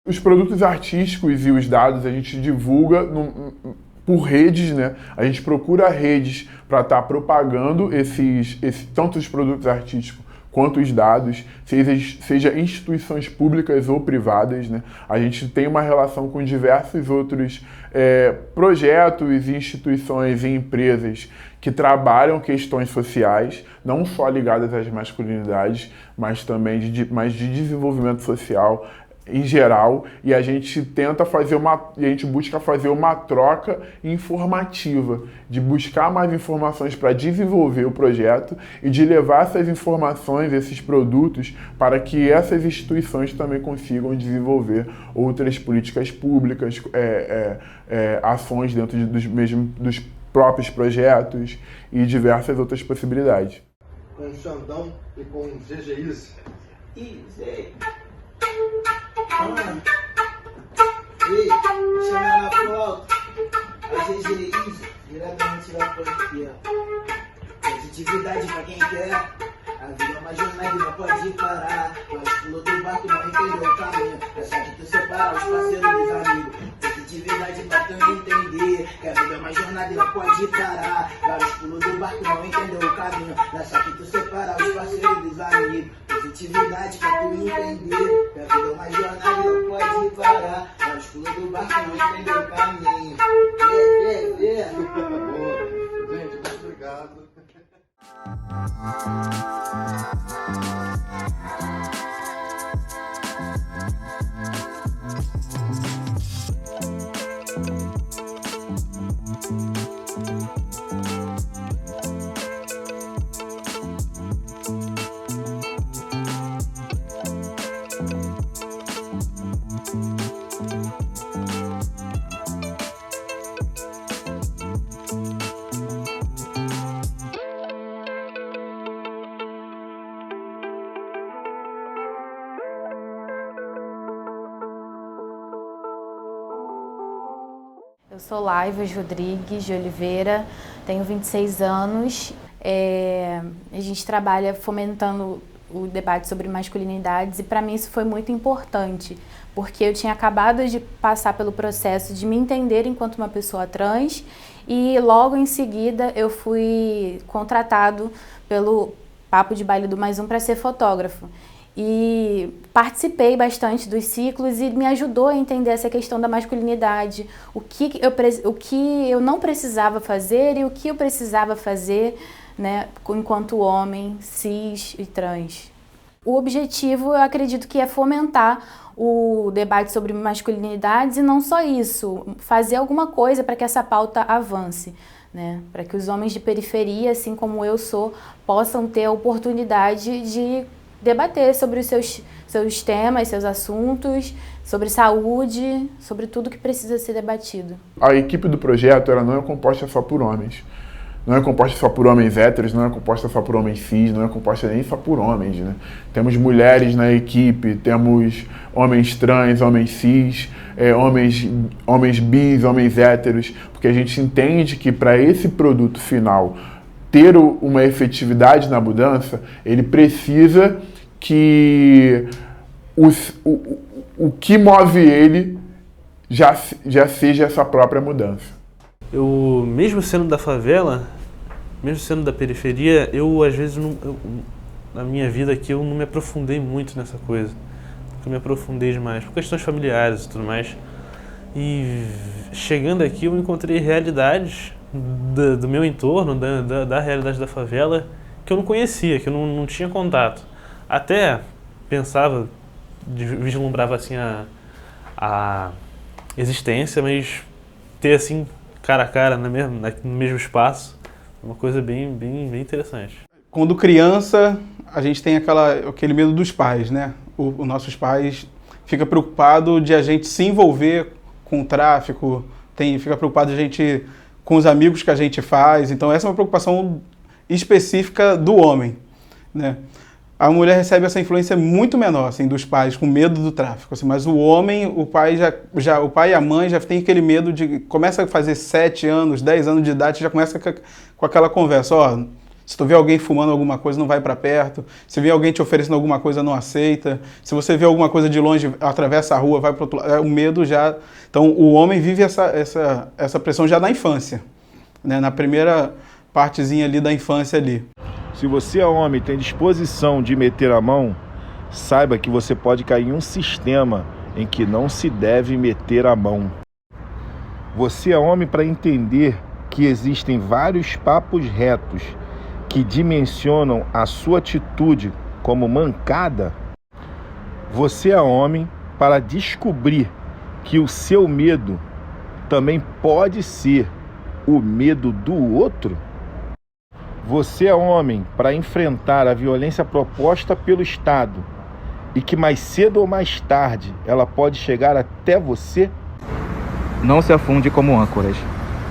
Os produtos artísticos e os dados a gente divulga por redes, né? A gente procura redes para estar propagando tanto os produtos artísticos quanto os dados, seja instituições públicas ou privadas, né? A gente tem uma relação com diversos outros projetos, instituições e empresas que trabalham questões sociais, não só ligadas às masculinidades, mas também de desenvolvimento social em geral, e a gente busca fazer uma troca informativa, de buscar mais informações para desenvolver o projeto e de levar essas informações, esses produtos, para que essas instituições também consigam desenvolver outras políticas públicas, ações dentro dos próprios projetos e diversas outras possibilidades. Com o Xandão e com o GGIs. Ei, chama na foto, a GGIs, diretamente da franquia. Positividade pra quem quer, a vida é uma jornada e não pode parar. Mas pulou do barco não entendeu o caminho, é só que tu separa os parceiros dos amigos. Positividade pra tu entender, que a vida é uma jornada e não pode parar. Vários pulos do barco não entendeu o caminho, é só que tu separa os parceiros dos amigos. Positividade pra tu entender, que a vida é uma jornada e não pode parar. Vários pulos do barco não entendeu o caminho. Gente, muito obrigado. Eu sou Laivas Rodrigues de Oliveira, tenho 26 anos. A gente trabalha fomentando o debate sobre masculinidades e para mim isso foi muito importante, porque eu tinha acabado de passar pelo processo de me entender enquanto uma pessoa trans e logo em seguida eu fui contratado pelo Papo de Baile do Mais Um para ser fotógrafo. E participei bastante dos ciclos e me ajudou a entender essa questão da masculinidade, o que eu não precisava fazer e o que eu precisava fazer, né, enquanto homem, cis e trans. O objetivo, eu acredito que é fomentar o debate sobre masculinidades e não só isso, fazer alguma coisa para que essa pauta avance, né, para que os homens de periferia, assim como eu sou, possam ter a oportunidade de debater sobre os seus temas, seus assuntos, sobre saúde, sobre tudo que precisa ser debatido. A equipe do projeto ela não é composta só por homens. não é composta só por homens héteros, não é composta só por homens cis, não é composta nem só por homens, né? Temos mulheres na equipe, temos homens trans, homens cis, homens bis, homens héteros, porque a gente entende que para esse produto final ter uma efetividade na mudança, ele precisa que o que move ele já seja essa própria mudança. Eu, mesmo sendo da favela, mesmo sendo da periferia, eu às vezes, na minha vida aqui, eu não me aprofundei muito nessa coisa. Eu me aprofundei demais, por questões familiares e tudo mais. E chegando aqui, eu encontrei realidades do meu entorno, da realidade da favela, que eu não conhecia, que eu não tinha contato. Até pensava, vislumbrava assim a existência, mas ter assim, cara a cara, no mesmo espaço, é uma coisa bem interessante. Quando criança, a gente tem aquele medo dos pais, né? Os nossos pais ficam preocupados de a gente se envolver com o tráfico, fica preocupado de a gente com os amigos que a gente faz. Então essa é uma preocupação específica do homem, né? A mulher recebe essa influência muito menor, assim, dos pais, com medo do tráfico. Assim, mas o homem, o pai e a mãe já tem aquele medo de... Começa a fazer 7 anos, 10 anos de idade, já começa com aquela conversa, ó, se tu vê alguém fumando alguma coisa, não vai para perto. Se vê alguém te oferecendo alguma coisa, não aceita. Se você vê alguma coisa de longe, atravessa a rua, vai para outro lado. O medo já... Então, o homem vive essa pressão já na infância, né? Na primeira partezinha ali da infância ali. Se você é homem e tem disposição de meter a mão, saiba que você pode cair em um sistema em que não se deve meter a mão. Você é homem para entender que existem vários papos retos que dimensionam a sua atitude como mancada. Você é homem para descobrir que o seu medo também pode ser o medo do outro. Você é homem para enfrentar a violência proposta pelo Estado e que mais cedo ou mais tarde ela pode chegar até você? Não se afunde como âncoras,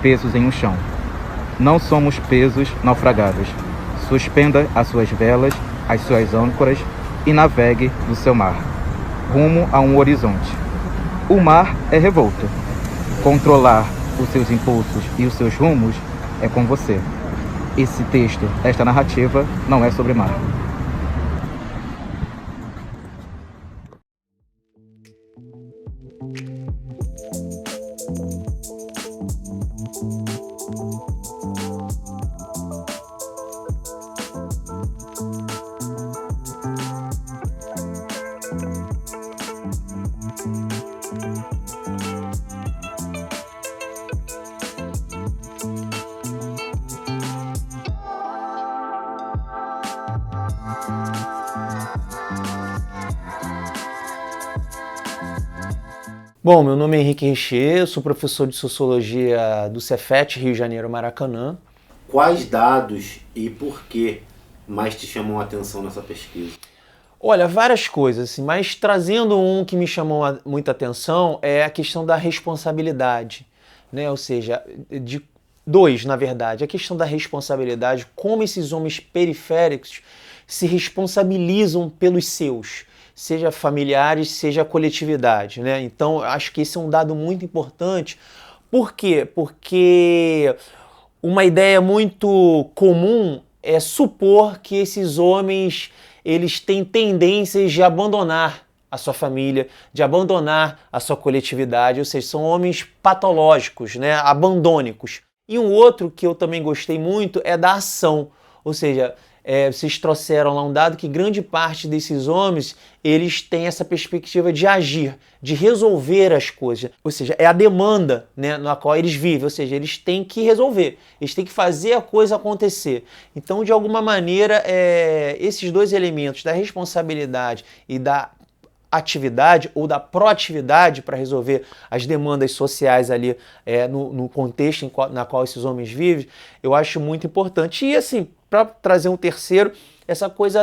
pesos em um chão. Não somos pesos naufragados. Suspenda as suas velas, as suas âncoras e navegue no seu mar, rumo a um horizonte. O mar é revolto. Controlar os seus impulsos e os seus rumos é com você. Esse texto, esta narrativa, não é sobre mar. Bom, meu nome é Henrique Richer, eu sou professor de Sociologia do Cefet, Rio de Janeiro, Maracanã. Quais dados e por que mais te chamam a atenção nessa pesquisa? Olha, várias coisas, assim, mas trazendo um que me chamou muita atenção é a questão da responsabilidade, né? Ou seja, de dois, na verdade, a questão da responsabilidade, como esses homens periféricos se responsabilizam pelos seus, seja familiares, seja coletividade, né? Então, acho que esse é um dado muito importante. Por quê? Porque uma ideia muito comum é supor que esses homens eles têm tendências de abandonar a sua família, de abandonar a sua coletividade, ou seja, são homens patológicos, né? Abandônicos. E um outro que eu também gostei muito é da ação, ou seja, vocês trouxeram lá um dado que grande parte desses homens, eles têm essa perspectiva de agir, de resolver as coisas. Ou seja, é a demanda, né, na qual eles vivem. Ou seja, eles têm que resolver, eles têm que fazer a coisa acontecer. Então, de alguma maneira, esses dois elementos da responsabilidade e da atividade ou da proatividade para resolver as demandas sociais ali no contexto na qual esses homens vivem, eu acho muito importante. E assim, para trazer um terceiro, essa coisa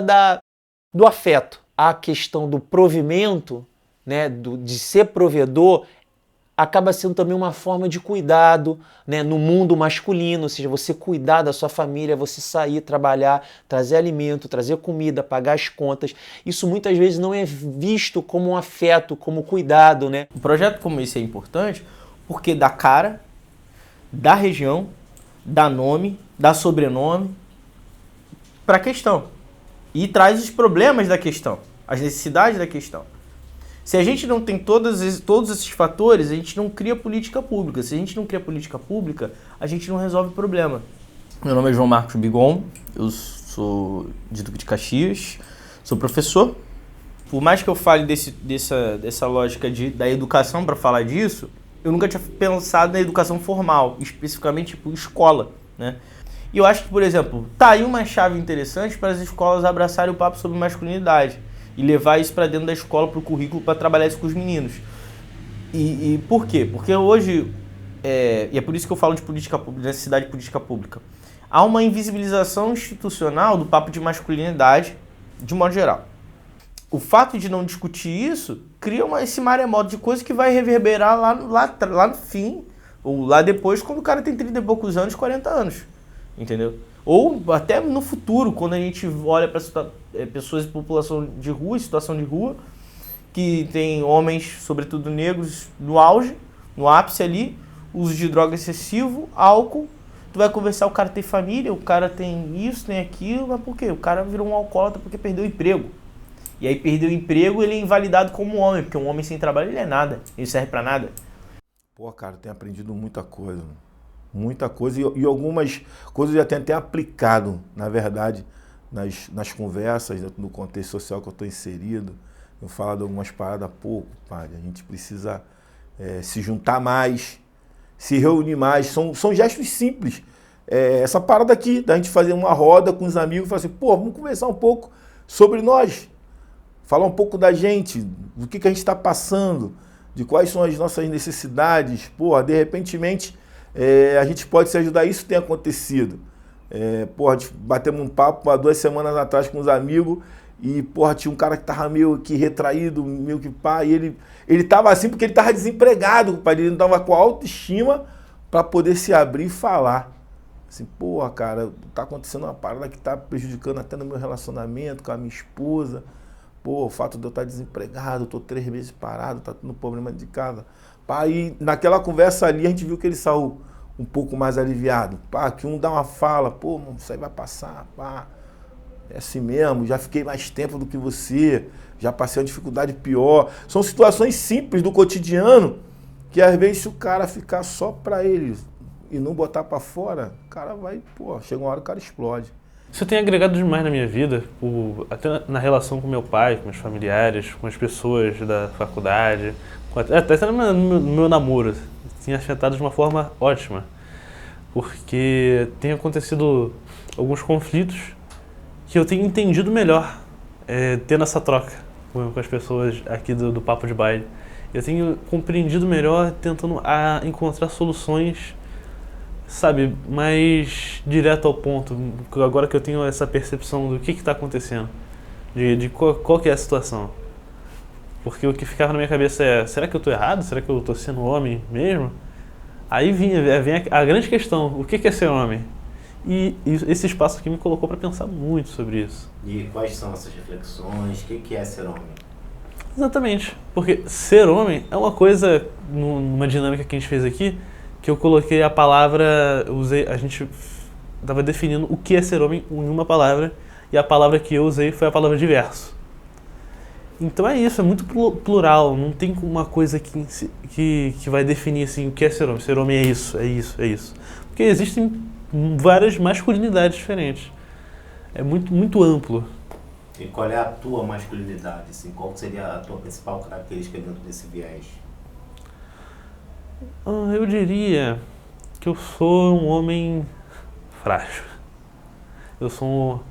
do afeto, a questão do provimento, né, de ser provedor, acaba sendo também uma forma de cuidado, né, no mundo masculino, ou seja, você cuidar da sua família, você sair, trabalhar, trazer alimento, trazer comida, pagar as contas. Isso muitas vezes não é visto como um afeto, como cuidado, né? Um projeto como esse é importante porque dá cara, dá região, dá nome, dá sobrenome para a questão e traz os problemas da questão, as necessidades da questão. Se a gente não tem todos esses fatores, a gente não cria política pública. Se a gente não cria política pública, a gente não resolve o problema. Meu nome é João Marcos Bigon, eu sou de Duque de Caxias, sou professor. Por mais que eu fale dessa lógica da educação para falar disso, eu nunca tinha pensado na educação formal, especificamente tipo escola, né? E eu acho que, por exemplo, tá aí uma chave interessante para as escolas abraçarem o papo sobre masculinidade e levar isso para dentro da escola, para o currículo, para trabalhar isso com os meninos. E por quê? Porque hoje, e é por isso que eu falo de política pública, necessidade de política pública, há uma invisibilização institucional do papo de masculinidade, de modo geral. O fato de não discutir isso cria esse maremoto de coisa que vai reverberar lá no fim, ou lá depois, quando o cara tem 30 e poucos anos, 40 anos, entendeu? Ou até no futuro, quando a gente olha para pessoas de população de rua, situação de rua, que tem homens, sobretudo negros, no auge, no ápice ali, uso de droga excessivo, álcool. Tu vai conversar, o cara tem família, o cara tem isso, tem aquilo, mas por quê? O cara virou um alcoólatra porque perdeu o emprego. E aí perdeu o emprego, ele é invalidado como homem, porque um homem sem trabalho ele é nada, ele serve pra nada. Pô, cara, eu tenho aprendido muita coisa. Muita coisa e algumas coisas eu já tenho até aplicado, na verdade, nas conversas, no contexto social que eu estou inserido. Eu falo de algumas paradas, pô, pai, a gente precisa se juntar mais, se reunir mais. São gestos simples. Essa parada aqui, da gente fazer uma roda com os amigos e falar assim, pô, vamos conversar um pouco sobre nós. Falar um pouco da gente, do que a gente está passando, de quais são as nossas necessidades. Pô, de repentemente, a gente pode se ajudar. Isso tem acontecido. A gente batemos um papo há 2 semanas atrás com os amigos e, tinha um cara que tava meio que retraído, meio que pá, e ele tava assim porque ele tava desempregado, pai, ele não tava com autoestima para poder se abrir e falar. Assim, cara, tá acontecendo uma parada que tá prejudicando até no meu relacionamento com a minha esposa. O fato de eu estar desempregado, tô 3 meses parado, tá tendo problema de casa. E naquela conversa ali a gente viu que ele saiu um pouco mais aliviado. Que um dá uma fala, mano, isso aí vai passar, é assim mesmo, já fiquei mais tempo do que você, já passei uma dificuldade pior. São situações simples do cotidiano que às vezes se o cara ficar só pra ele e não botar pra fora, o cara vai, chega uma hora que o cara explode. Isso tem agregado demais na minha vida, até na relação com meu pai, com meus familiares, com as pessoas da faculdade, até no meu namoro. Tem afetado de uma forma ótima, porque tem acontecido alguns conflitos que eu tenho entendido melhor, tendo essa troca com as pessoas aqui do Papo de Baile. Eu tenho compreendido melhor, tentando encontrar soluções, sabe, mais direto ao ponto, agora que eu tenho essa percepção do que está acontecendo, de qual que é a situação. Porque o que ficava na minha cabeça será que eu estou errado? Será que eu estou sendo homem mesmo? Aí vem a grande questão, o que é ser homem? E esse espaço aqui me colocou para pensar muito sobre isso. E quais são essas reflexões? O que é ser homem? Exatamente, porque ser homem é uma coisa, numa dinâmica que a gente fez aqui, que eu coloquei a palavra, a gente estava definindo o que é ser homem em uma palavra, e a palavra que eu usei foi a palavra diverso. Então é isso, é muito plural, não tem uma coisa que vai definir assim, o que é ser homem. Ser homem é isso, é isso, é isso. Porque existem várias masculinidades diferentes. É muito, muito amplo. E qual é a tua masculinidade? Assim, qual seria a tua principal característica dentro desse viés? Eu diria que eu sou um homem frágil. Eu sou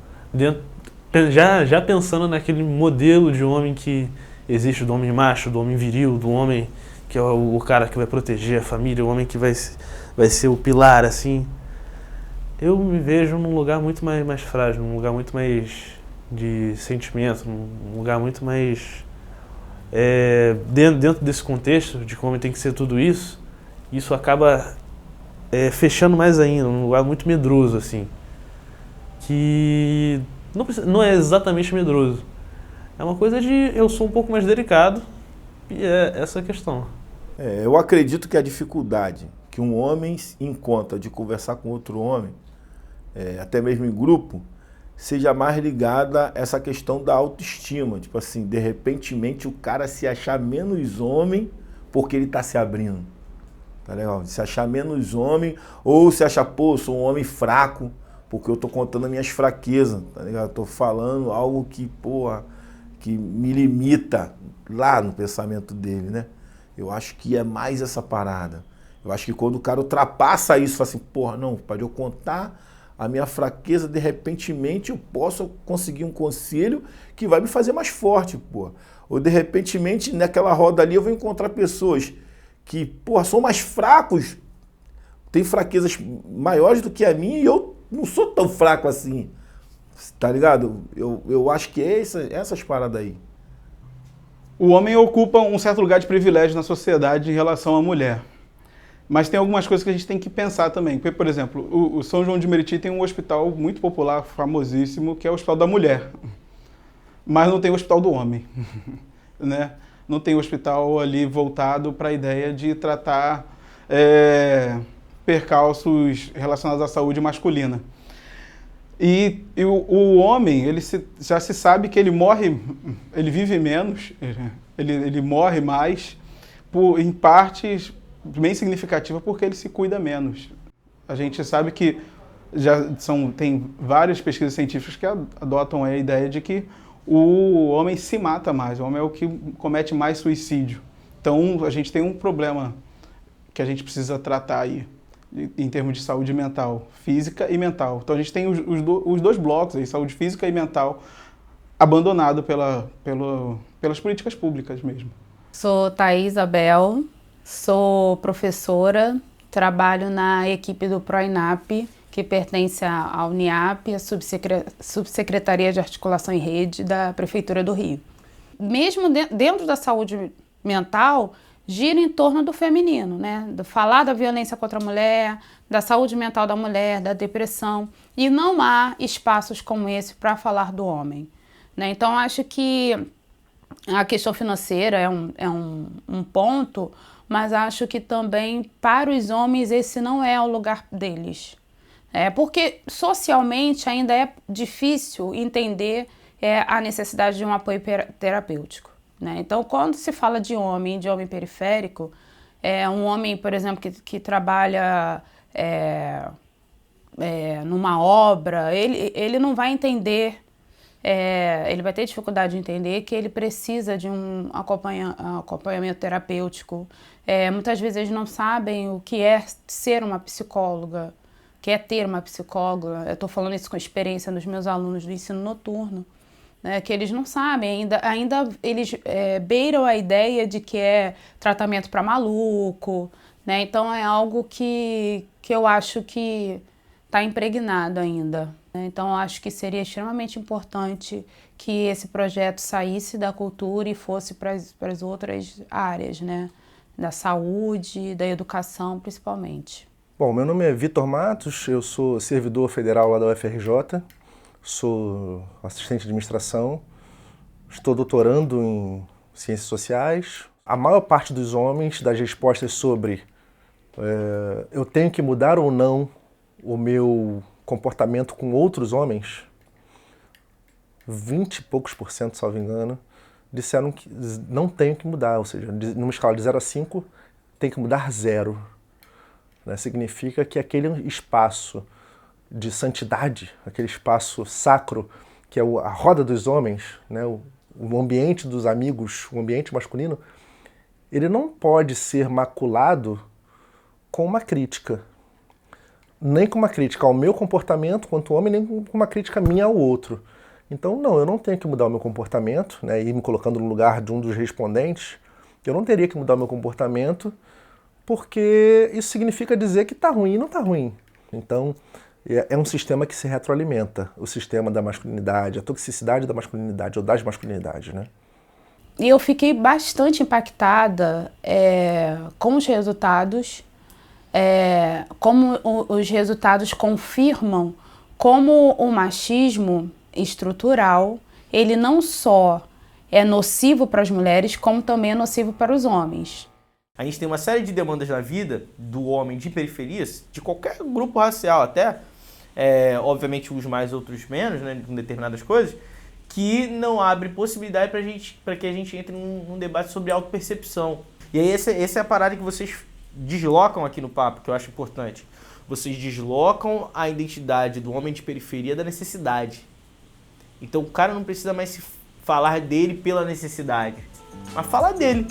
já pensando naquele modelo de homem que existe, do homem macho, do homem viril, do homem que é o cara que vai proteger a família, o homem que vai ser o pilar, assim. Eu me vejo num lugar muito mais frágil, num lugar muito mais de sentimento, num lugar muito mais dentro desse contexto de como tem que ser tudo isso, isso acaba fechando mais ainda, num lugar muito medroso, assim. Que não é exatamente medroso. É uma coisa de eu sou um pouco mais delicado, e é essa a questão. Eu acredito que a dificuldade que um homem encontra de conversar com outro homem, até mesmo em grupo, seja mais ligada a essa questão da autoestima. Tipo assim, de repentemente o cara se achar menos homem porque ele tá se abrindo. Tá legal? Se achar menos homem, ou se achar, pô, eu sou um homem fraco, porque eu tô contando as minhas fraquezas, tá ligado? Eu tô falando algo que, porra, que me limita lá no pensamento dele, né? Eu acho que é mais essa parada. Eu acho que quando o cara ultrapassa isso, fala assim, porra, não, para eu contar a minha fraqueza, de repentemente eu posso conseguir um conselho que vai me fazer mais forte, pô. Ou de repentemente, naquela roda ali, eu vou encontrar pessoas que, pô, são mais fracos, têm fraquezas maiores do que a minha e eu não sou tão fraco assim. Tá ligado? Eu acho que é essas paradas aí. O homem ocupa um certo lugar de privilégio na sociedade em relação à mulher. Mas tem algumas coisas que a gente tem que pensar também. Porque, por exemplo, o São João de Meriti tem um hospital muito popular, famosíssimo, que é o Hospital da Mulher. Mas não tem o Hospital do Homem. Né? Não tem hospital ali voltado para a ideia de tratar percalços relacionados à saúde masculina. E o homem, já se sabe que ele morre, ele vive menos, ele morre mais, em partes bem significativa porque ele se cuida menos. A gente sabe que tem várias pesquisas científicas que adotam a ideia de que o homem se mata mais, o homem é o que comete mais suicídio. Então a gente tem um problema que a gente precisa tratar aí, em termos de saúde mental, física e mental. Então a gente tem os dois blocos aí, saúde física e mental, abandonado pelas políticas públicas mesmo. Sou Thaís Abel, sou professora, trabalho na equipe do PROINAP, que pertence à UNIAP, a Subsecretaria de Articulação em Rede da Prefeitura do Rio. Mesmo dentro da saúde mental, gira em torno do feminino, né? Do falar da violência contra a mulher, da saúde mental da mulher, da depressão. E não há espaços como esse para falar do homem, né? Então, acho que a questão financeira é um ponto, mas acho que também para os homens esse não é o lugar deles. Porque socialmente ainda é difícil entender a necessidade de um apoio terapêutico, né? Então, quando se fala de homem periférico, um homem, por exemplo, que trabalha numa obra, ele não vai entender, ele vai ter dificuldade de entender que ele precisa de um acompanhamento terapêutico. Muitas vezes eles não sabem o que é ser uma psicóloga, o que é ter uma psicóloga. Eu estou falando isso com experiência dos meus alunos do ensino noturno, né, que eles não sabem, ainda eles beiram a ideia de que é tratamento para maluco, né? Então é algo que eu acho que está impregnado ainda. Então eu acho que seria extremamente importante que esse projeto saísse da cultura e fosse para as outras áreas, né? Da saúde, da educação principalmente. Bom, meu nome é Vitor Matos, eu sou servidor federal lá da UFRJ, sou assistente de administração, estou doutorando em ciências sociais. A maior parte dos homens, das respostas sobre eu tenho que mudar ou não o meu comportamento com outros homens, 20 e poucos %, salvo engano, disseram que não tenho que mudar, ou seja, numa escala de 0 a 5, tem que mudar 0. Significa que aquele espaço de santidade, aquele espaço sacro, que é a roda dos homens, né, o ambiente dos amigos, o ambiente masculino, ele não pode ser maculado com uma crítica. Nem com uma crítica ao meu comportamento quanto homem, nem com uma crítica minha ao outro. Então, não, eu não tenho que mudar o meu comportamento, né, e me colocando no lugar de um dos respondentes, eu não teria que mudar o meu comportamento, porque isso significa dizer que está ruim e não está ruim. Então, é um sistema que se retroalimenta, o sistema da masculinidade, a toxicidade da masculinidade ou das masculinidades, né? E eu fiquei bastante impactada com os resultados, como os resultados confirmam como o machismo estrutural, ele não só é nocivo para as mulheres, como também é nocivo para os homens. A gente tem uma série de demandas na vida do homem de periferias, de qualquer grupo racial até, obviamente uns mais, outros menos, né, com determinadas coisas, que não abre possibilidade para que a gente entre num debate sobre autopercepção. E aí essa é a parada que vocês deslocam aqui no papo, que eu acho importante. Vocês deslocam a identidade do homem de periferia da necessidade. Então o cara não precisa mais se falar dele pela necessidade, mas falar dele.